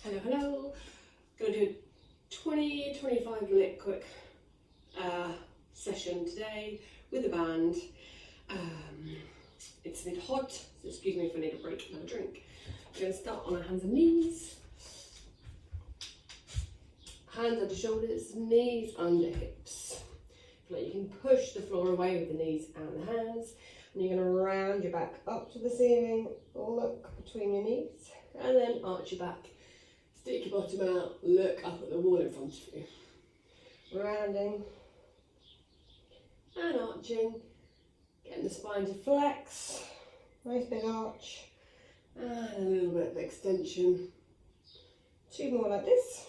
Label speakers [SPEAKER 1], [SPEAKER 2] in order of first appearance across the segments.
[SPEAKER 1] Hello, hello. Going to do a 20-25 minute quick session today with a band. It's a bit hot, so excuse me if I need a break and have a drink. We're going to start on our hands and knees. Hands under shoulders, knees under hips. Feel like you can push the floor away with the knees and the hands. And you're going to round your back up to the ceiling, look between your knees, and then arch your back. Stick your bottom out, look up at the wall in front of you. Rounding and arching, getting the spine to flex, nice big arch, and a little bit of extension. 2 more like this.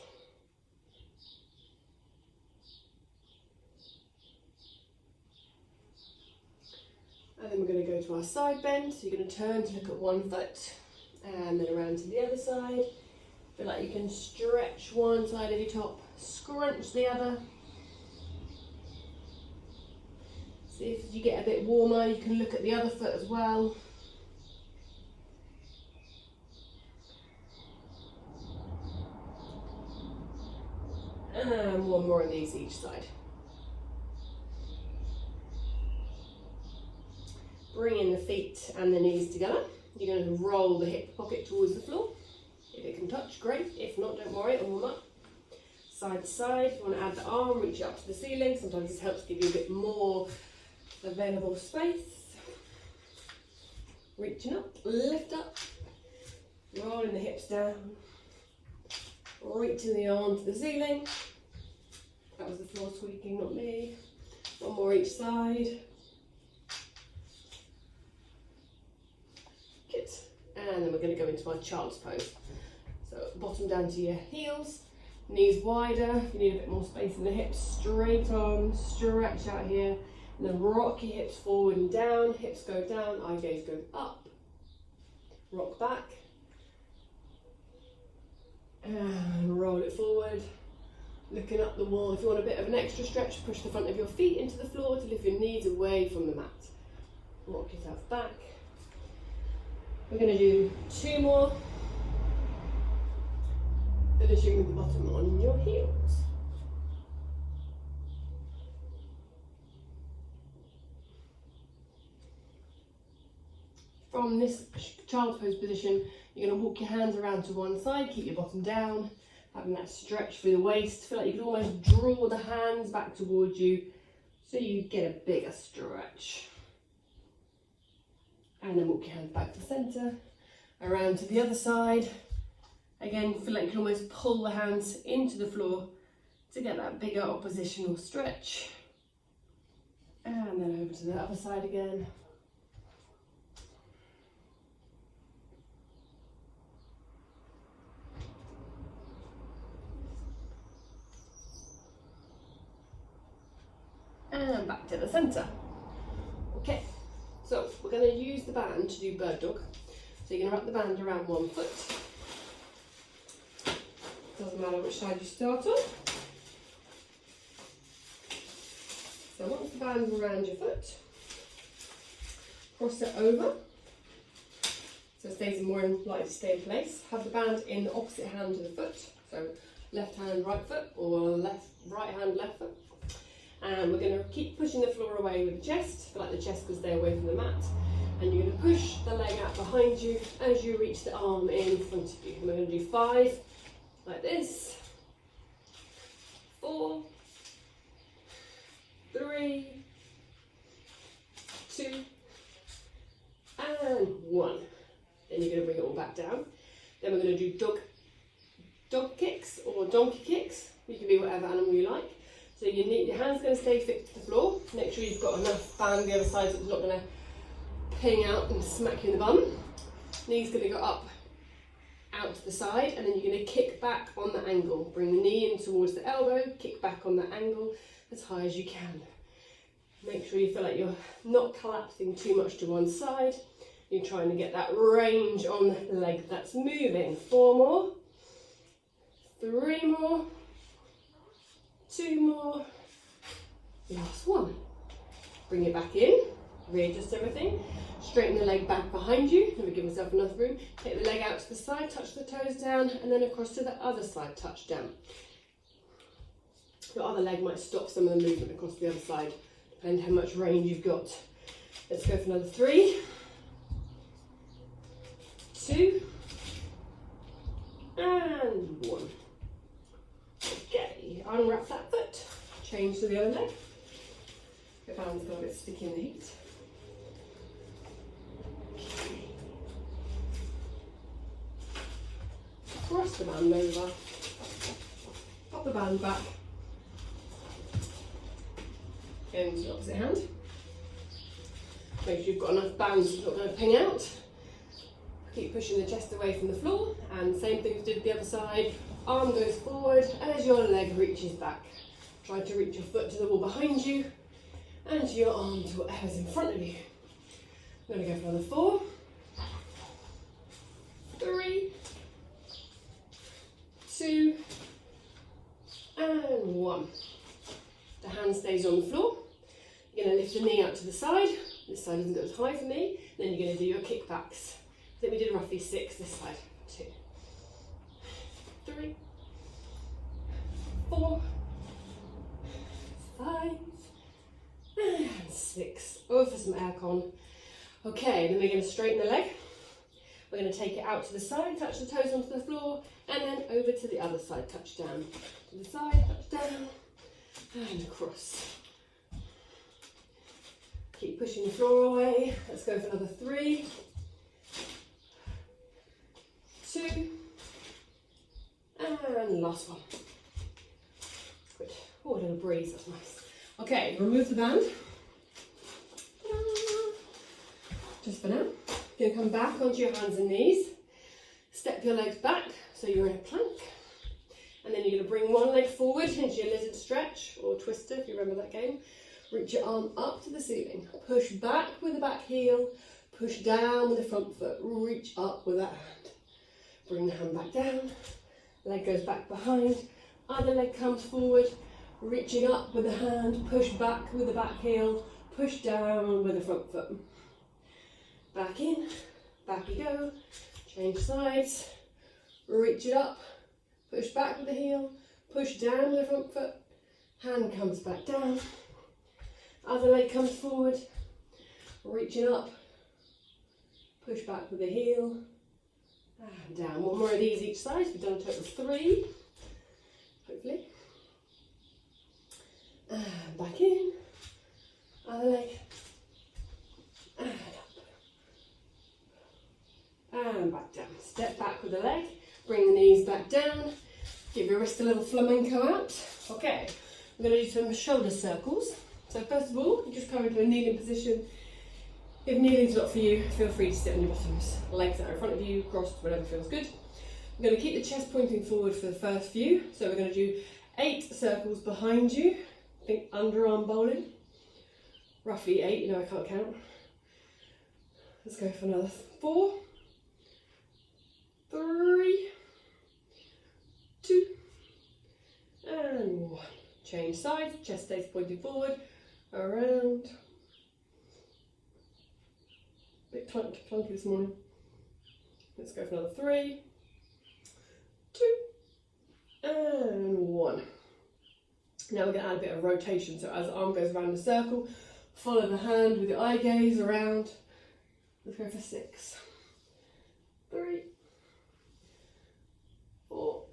[SPEAKER 1] And then we're going to go to our side bend. So you're going to turn to look at one foot and then around to the other side. Feel like you can stretch one side of your top, scrunch the other. See if you get a bit warmer, you can look at the other foot as well. And one more of these each side. Bring in the feet and the knees together. You're going to roll the hip pocket towards the floor. If it can touch, great. If not, don't worry, it'll warm up. Side to side, if you want to add the arm, reach up to the ceiling. Sometimes this helps give you a bit more available space. Reaching up, lift up, rolling the hips down, reaching the arm to the ceiling. That was the floor squeaking, not me. One more each side. Good. And then we're going to go into our child's pose. So bottom down to your heels, knees wider. If you need a bit more space in the hips, straight on, stretch out here. And then rock your hips forward and down. Hips go down, eye gaze goes up. Rock back. And roll it forward. Looking up the wall. If you want a bit of an extra stretch, push the front of your feet into the floor to lift your knees away from the mat. Rock yourself back. We're going to do 2 more. Finishing with the bottom on your heels. From this child's pose position, you're going to walk your hands around to one side, keep your bottom down, having that stretch through the waist. Feel like you can almost draw the hands back towards you so you get a bigger stretch. And then walk your hands back to centre, around to the other side. Again, feel like you can almost pull the hands into the floor to get that bigger oppositional stretch. And then over to the other side again. And back to the centre. Okay, so we're going to use the band to do bird dog. So you're going to wrap the band around one foot. Doesn't matter which side you start on. So once the band's around your foot, cross it over so it stays more likely to stay in place. Have the band in the opposite hand to the foot, so left hand, right foot, or right hand, left foot. And we're going to keep pushing the floor away with the chest. Feel like the chest can stay away from the mat. And you're going to push the leg out behind you as you reach the arm in front of you. And we're going to do 5. Like this. 4, 3, 2, and 1. Then you're going to bring it all back down. Then we're going to do dog kicks or donkey kicks. You can be whatever animal you like. So your hands are going to stay fixed to the floor. Make sure you've got enough band the other side so it's not going to ping out and smack you in the bum. Knees going to go up, out to the side, and then you're going to kick back on the angle. Bring the knee in towards the elbow, kick back on the angle as high as you can. Make sure you feel like you're not collapsing too much to one side. You're trying to get that range on the leg that's moving. 4 more, 3 more, 2 more, last one. Bring it back in, Readjust everything. Straighten the leg back behind you. Let me give myself enough room. Take the leg out to the side, touch the toes down, and then across to the other side, touch down. Your other leg might stop some of the movement across the other side, depending how much range you've got. Let's go for another 3, 2, and 1. Okay, unwrap that foot, change to the other leg. Your band's got a bit sticky in the heat. Okay. Cross the band over, pop the band back, into the opposite hand. Make sure you've got enough band so it's not going to ping out. Keep pushing the chest away from the floor, and same thing as did the other side. Arm goes forward as your leg reaches back. Try to reach your foot to the wall behind you and your arm to whatever's in front of you. I'm going to go for another 4, 3, 2, and 1. The hand stays on the floor. You're going to lift the knee out to the side. This side doesn't go as high for me. Then you're going to do your kickbacks. I think we did roughly 6 this side. 2, 3, 4, 5, and 6. Over for some aircon. Okay, then we're going to straighten the leg. We're going to take it out to the side, touch the toes onto the floor, and then over to the other side, touch down. To the side, touch down, and across. Keep pushing the floor away. Let's go for another 3, 2, and last one. Good. Oh, a little breeze, that's nice. Okay, remove the band. Just for now. You're going to come back onto your hands and knees. Step your legs back so you're in a plank. And then you're going to bring one leg forward into your lizard stretch or twister, if you remember that game. Reach your arm up to the ceiling. Push back with the back heel. Push down with the front foot. Reach up with that hand. Bring the hand back down. Leg goes back behind. Other leg comes forward. Reaching up with the hand. Push back with the back heel. Push down with the front foot. Back in. Back you go. Change sides. Reach it up. Push back with the heel. Push down with the front foot. Hand comes back down. Other leg comes forward, reaching up, push back with the heel, and down. One more of these each side. We've done a total of 3, hopefully. And back in, other leg, and up, and back down. Step back with the leg, bring the knees back down, give your wrist a little flamenco out. Okay, we're going to do some shoulder circles. So first of all, you just come into a kneeling position. If kneeling's not for you, feel free to sit on your bottoms. Legs are in front of you, crossed, whatever feels good. We're going to keep the chest pointing forward for the first few. So we're going to do 8 circles behind you. Think underarm bowling. Roughly 8, you know I can't count. Let's go for another 4, 3, 2, and 1. Change sides, chest stays pointing forward. Around. Bit clunky this morning. Let's go for another 3, 2, and 1. Now we're going to add a bit of rotation. So as the arm goes around the circle, follow the hand with your eye gaze around. Let's go for 6, 3, 4,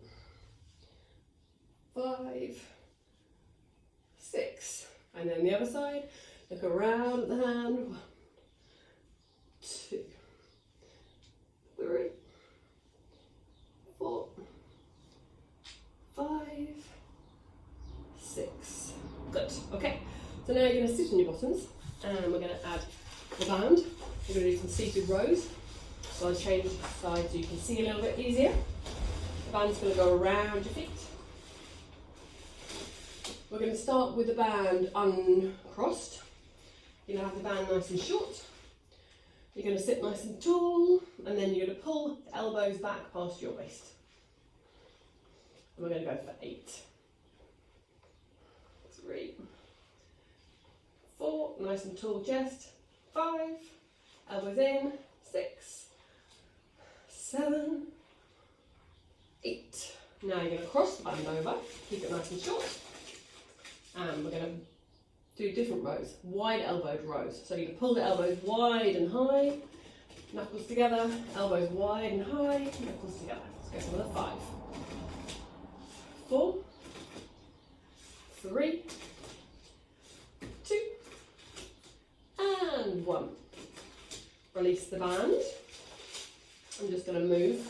[SPEAKER 1] 5, 6. And then the other side, look around at the hand. 1, 2, 3, 4, 5, 6. Good. Okay. So now you're going to sit on your bottoms, and we're going to add the band. We're going to do some seated rows. So I'll change sides so you can see a little bit easier. The band's going to go around your feet. We're going to start with the band uncrossed. You're going to have the band nice and short. You're going to sit nice and tall, and then you're going to pull the elbows back past your waist. And we're going to go for 8, 3, 4, nice and tall chest, 5, elbows in, 6, 7, 8. Now you're going to cross the band over, keep it nice and short, and we're going to do different rows, wide elbowed rows. So you pull the elbows wide and high, knuckles together, elbows wide and high, knuckles together. Let's go for another 5, 4, 3, 2, and 1. Release the band. I'm just going to move,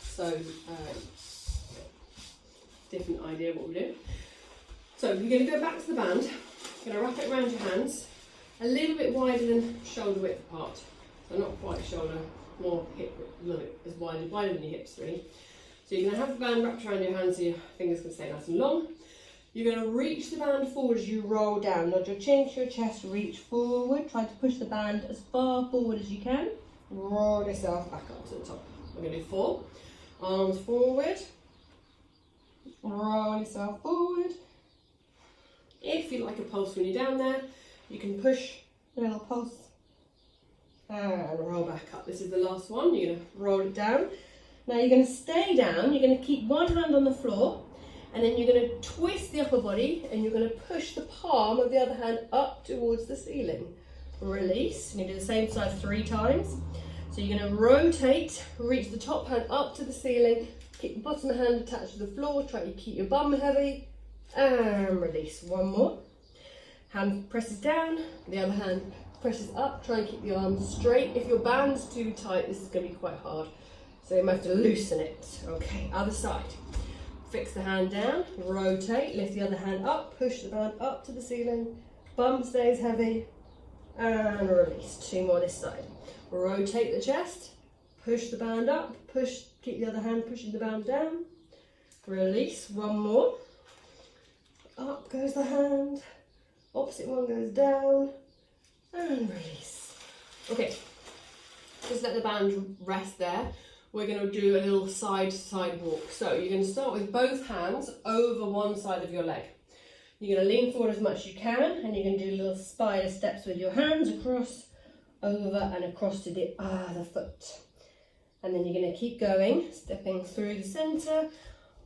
[SPEAKER 1] so different idea what we do. So you're going to go back to the band, you're going to wrap it around your hands, a little bit wider than shoulder width apart. So not quite shoulder, more hip, a little bit as wider than your hips really. So you're going to have the band wrapped around your hands so your fingers can stay nice and long. You're going to reach the band forward as you roll down. Nod your chin to your chest, reach forward. Try to push the band as far forward as you can. Roll yourself back up to the top. We're going to do 4. Arms forward. Roll yourself forward. If you like a pulse when you're down there, you can push a little pulse and roll back up. This is the last one. You're going to roll it down. Now you're going to stay down. You're going to keep one hand on the floor, and then you're going to twist the upper body and you're going to push the palm of the other hand up towards the ceiling. Release. And you do the same side 3 times. So you're going to rotate, reach the top hand up to the ceiling, keep the bottom hand attached to the floor, try to keep your bum heavy, and release. One more. Hand presses down, the other hand presses up, try and keep the arms straight. If your band's too tight, this is going to be quite hard, so you might have to loosen it. Okay, other side. Fix the hand down, rotate, lift the other hand up, push the band up to the ceiling, bum stays heavy, and release. 2 more this side. Rotate the chest, push the band up, push, keep the other hand pushing the band down, release. 1 more. Up goes the hand, opposite one goes down, and release. Okay, just let the band rest there. We're going to do a little side-to-side walk. So you're going to start with both hands over one side of your leg. You're going to lean forward as much as you can, and you're going to do little spider steps with your hands across, over and across to the other foot. And then you're going to keep going, stepping through the centre,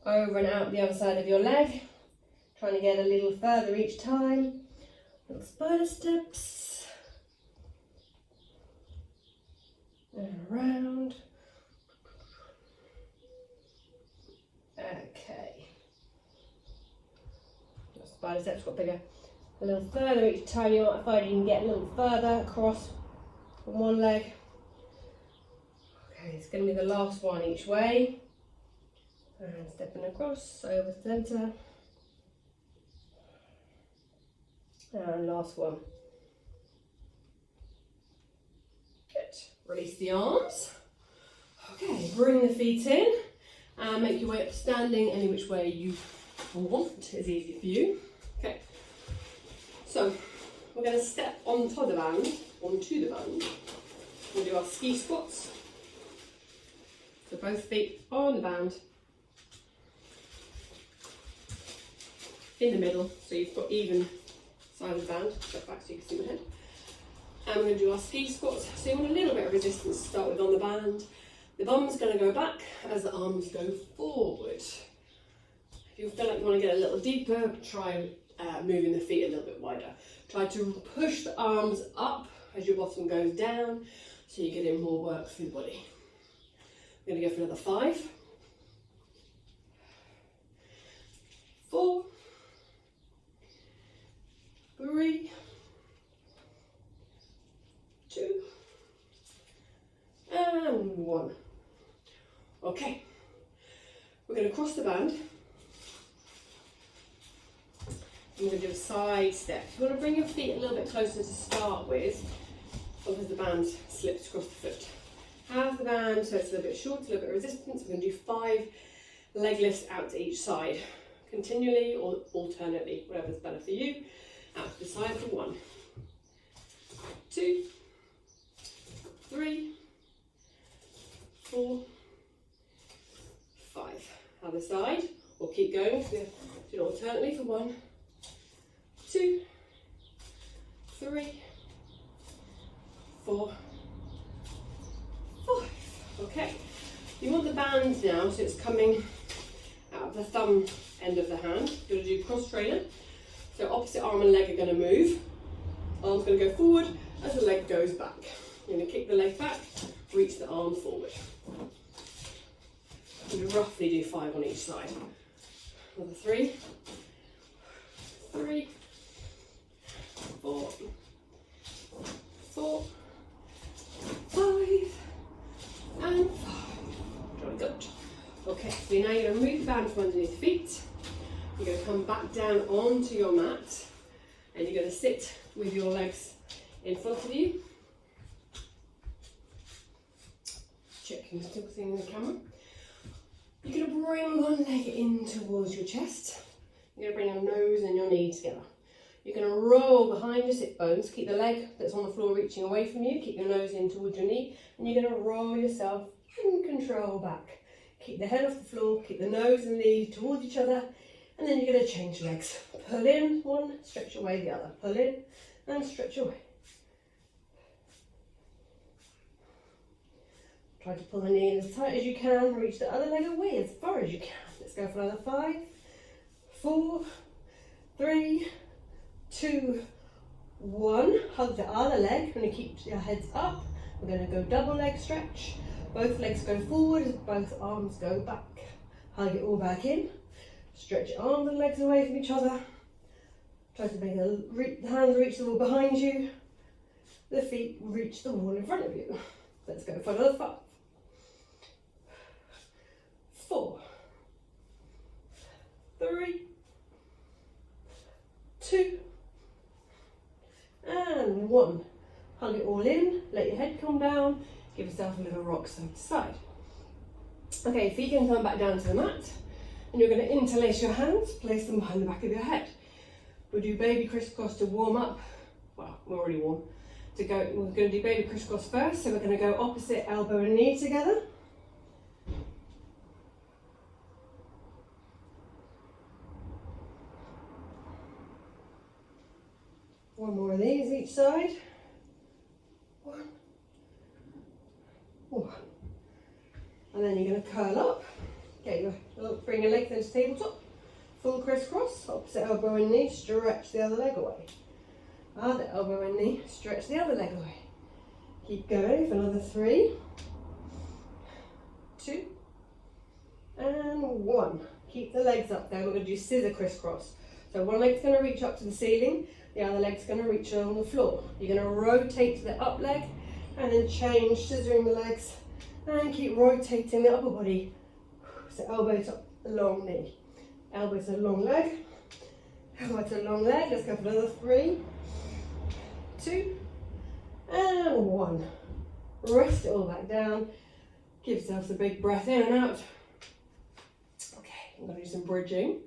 [SPEAKER 1] over and out the other side of your leg, trying to get a little further each time. Little spider steps. And around. Okay. The spider steps got bigger. A little further each time. You might find you can get a little further across from one leg. Okay, it's going to be the last one each way. And stepping across, over the centre. And last one. Good. Release the arms. Okay, bring the feet in and make your way up standing any which way you want. Is easy for you. Okay. So we're going to step on top of the band, onto the band. We'll do our ski squats. So both feet on the band. In the middle, so you've got even side of the band. Step back so you can see my head. And we're going to do our ski squats. So you want a little bit of resistance to start with on the band. The bum's going to go back as the arms go forward. If you feel like you want to get a little deeper, try moving the feet a little bit wider. Try to push the arms up as your bottom goes down, so you're getting more work through the body. We're going to go for another 5, 4, 3, 2, and 1. Okay, we're going to cross the band. We're going to do a side step. You want to bring your feet a little bit closer to start with, because the band slips across the foot. Have the band so it's a little bit short, a little bit of resistance. We're going to do 5 leg lifts out to each side, continually or alternately, whatever's better for you. Out to the side for 1, 2, 3, 4, 5. Other side, or keep going. So do alternately for 1, 2, 3, 4, 5. Okay. You want the band now, so it's coming out of the thumb end of the hand. You're going to do cross trainer. So opposite arm and leg are going to move. Arm's going to go forward as the leg goes back. You're going to kick the leg back, reach the arm forward. You roughly do 5 on each side. Another 3, 3, 4, 4, 5, and 5. Jolly good. Okay, so now you're going to move the band from underneath the feet. You're going to come back down onto your mat, and you're going to sit with your legs in front of you. Checking, still seeing the camera. You're going to bring one leg in towards your chest. You're going to bring your nose and your knee together. You're going to roll behind your sit bones. Keep the leg that's on the floor reaching away from you. Keep your nose in towards your knee. And you're going to roll yourself in control back. Keep the head off the floor. Keep the nose and knee towards each other. And then you're going to change legs. Pull in one, stretch away the other. Pull in and stretch away. Try to pull the knee in as tight as you can. Reach the other leg away as far as you can. Let's go for another 5, 4, 3, 2, 1. Hug the other leg. We're going to keep your heads up. We're going to go double leg stretch. Both legs go forward, both arms go back. Hug it all back in. Stretch your arms and legs away from each other. Try to make the hands reach the wall behind you. The feet reach the wall in front of you. Let's go for another 5, 4, 3, 2, and 1. Hug it all in, let your head come down, give yourself a little rock side to side. Okay, feet can come back down to the mat, and you're going to interlace your hands, place them behind the back of your head. We'll do baby crisscross to warm up. Well, we're already warm. We're going to do baby crisscross first, so we're going to go opposite elbow and knee together. One more of these each side. 1, 1. And then you're going to curl up. Okay, bring your legs into tabletop. Full crisscross, opposite elbow and knee, stretch the other leg away. Other elbow and knee, stretch the other leg away. Keep going for another 3, 2, and 1. Keep the legs up there. We're going to do scissor crisscross. So one leg's going to reach up to the ceiling, the other leg's going to reach along the floor. You're going to rotate the up leg and then change, scissoring the legs, and keep rotating the upper body. So elbow to long knee, elbow to long leg, elbow to long leg. Let's go for another 3, 2, and 1. Rest it all back down. Give yourself a big breath in and out. Okay, I'm going to do some bridging.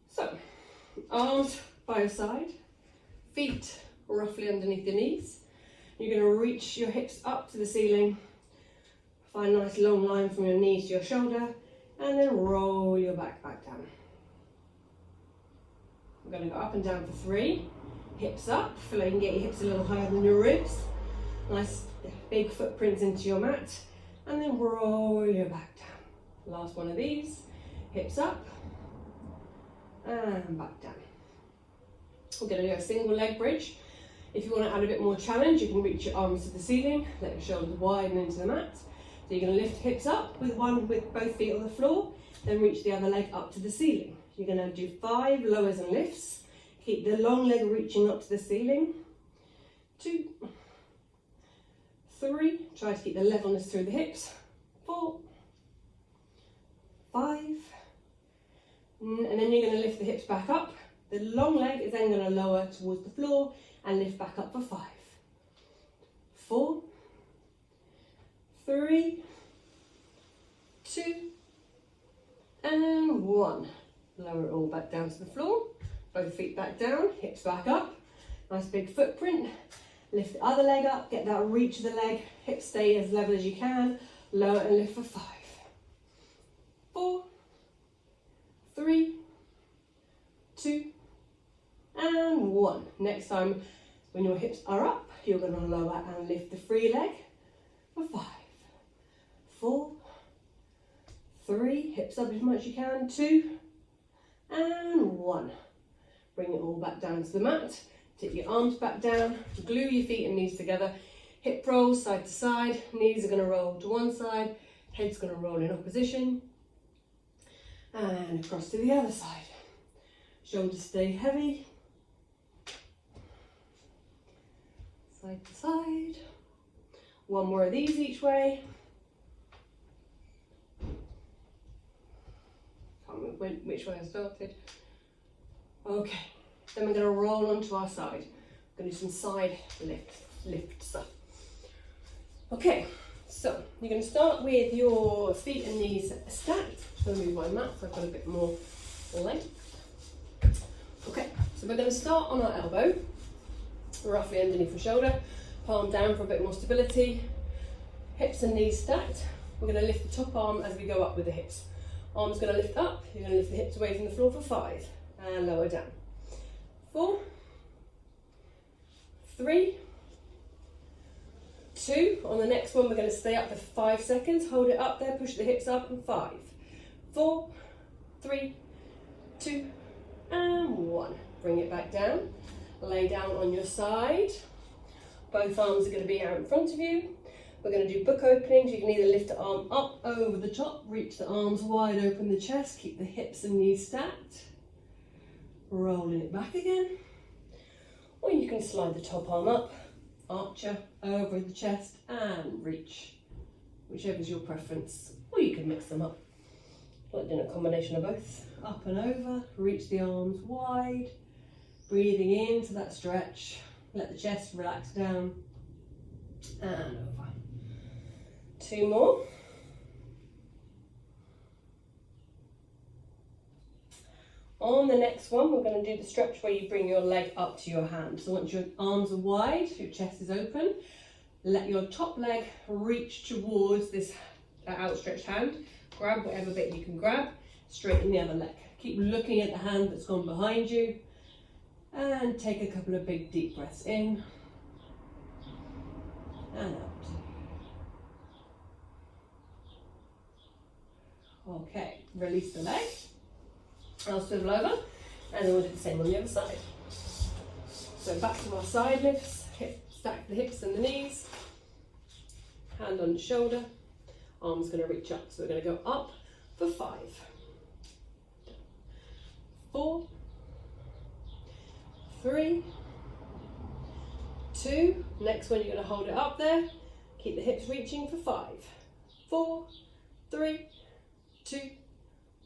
[SPEAKER 1] So, arms by your side, feet roughly underneath the knees. You're going to reach your hips up to the ceiling. Find a nice long line from your knees to your shoulder, and then roll your back down. We're going to go up and down for 3. Hips up, feel like you can get your hips a little higher than your ribs. Nice big footprints into your mat, and then roll your back down. Last one of these, hips up, and back down. We're going to do a single leg bridge. If you want to add a bit more challenge, you can reach your arms to the ceiling, let your shoulders widen into the mat. So you're going to lift hips up with both feet on the floor, then reach the other leg up to the ceiling. You're going to do 5 lowers and lifts. Keep the long leg reaching up to the ceiling. 2, 3, try to keep the levelness through the hips. 4, 5, and then you're going to lift the hips back up. The long leg is then going to lower towards the floor and lift back up for 5, 4, 3, 2, and 1. Lower it all back down to the floor. Both feet back down, hips back up. Nice big footprint. Lift the other leg up, get that reach of the leg. Hips stay as level as you can. Lower and lift for 5, 4, 3, 2, and 1. Next time, When your hips are up, you're going to lower and lift the free leg for 5, 4, 3, hips up as much as you can, 2, and 1. Bring it all back down to the mat. Tip your arms back down, glue your feet and knees together, hip roll side to side, knees are going to roll to one side, head's going to roll in opposition, and across to the other side. Shoulders stay heavy, side to side. One more of these each way. Can't remember which way I started. Okay, then we're going to roll onto our side. We're going to do some side lift stuff. Okay, so you're going to start with your feet and knees stacked. I'm going to move my mat so I've got a bit more length. Okay, so we're going to start on our elbow, roughly underneath the shoulder, palm down for a bit more stability, hips and knees stacked. We're going to lift the top arm as we go up with the hips. Arm's going to lift up, you're going to lift the hips away from the floor for 5, and lower down. 4, 3, 2. On the next one, we're going to stay up for 5 seconds, hold it up there, push the hips up, and 5, 4, 3, 2, and 1. Bring it back down, lay down on your side. Both arms are going to be out in front of you. We're going to do book openings. You can either lift the arm up over the top, reach the arms wide, open the chest, keep the hips and knees stacked. Rolling it back again. Or you can slide the top arm up, archer, over the chest and reach. Whichever is your preference. Or you can mix them up. Like doing a combination of both. Up and over, reach the arms wide. Breathing into that stretch. Let the chest relax down. And over. 2 more. On the next one, we're going to do the stretch where you bring your leg up to your hand. So once your arms are wide, your chest is open, let your top leg reach towards this outstretched hand. Grab whatever bit you can grab, straighten the other leg. Keep looking at the hand that's gone behind you and take a couple of big deep breaths in and out. Okay, release the leg. I'll swivel over and then we'll do the same on the other side. So back to our side lifts, stack the hips and the knees, hand on the shoulder, arm's going to reach up. So we're going to go up for 5, 4, 3, 2, next one you're going to hold it up there, keep the hips reaching for 5, 4, 3, 2,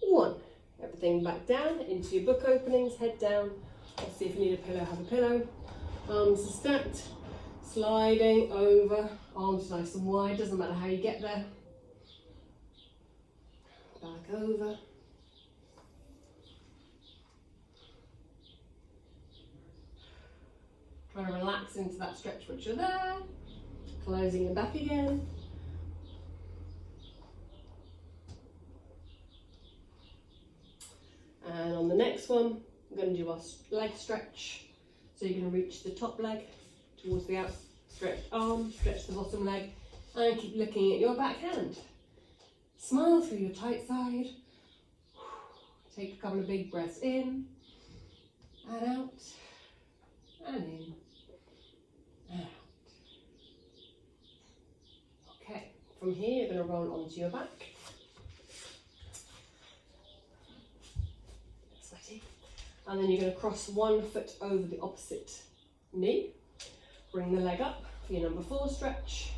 [SPEAKER 1] 1. Everything back down into your book openings, head down. Obviously if you need a pillow, have a pillow. Arms are stacked, sliding over, arms nice and wide, doesn't matter how you get there. Back over. Try to relax into that stretch once you're there. Closing it back again. And on the next one, we're going to do our leg stretch. So you're going to reach the top leg towards the outstretched arm, stretch the bottom leg, and keep looking at your back hand. Smile through your tight side. Take a couple of big breaths in, and out, and in, and out. Okay, from here you're going to roll onto your back. And then you're going to cross one foot over the opposite knee. Bring the leg up for your number 4 stretch.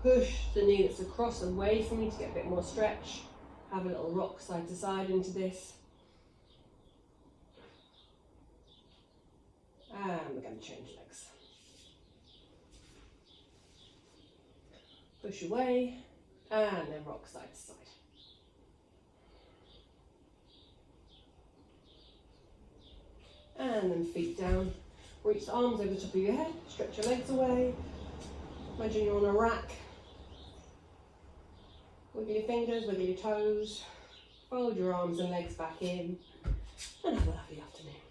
[SPEAKER 1] Push the knee that's across away from you to get a bit more stretch. Have a little rock side to side into this. And we're going to change legs. Push away and then rock side to side. And then feet down, reach the arms over the top of your head, stretch your legs away, imagine you're on a rack, wiggle your fingers, wiggle your toes, fold your arms and legs back in, and have a lovely afternoon.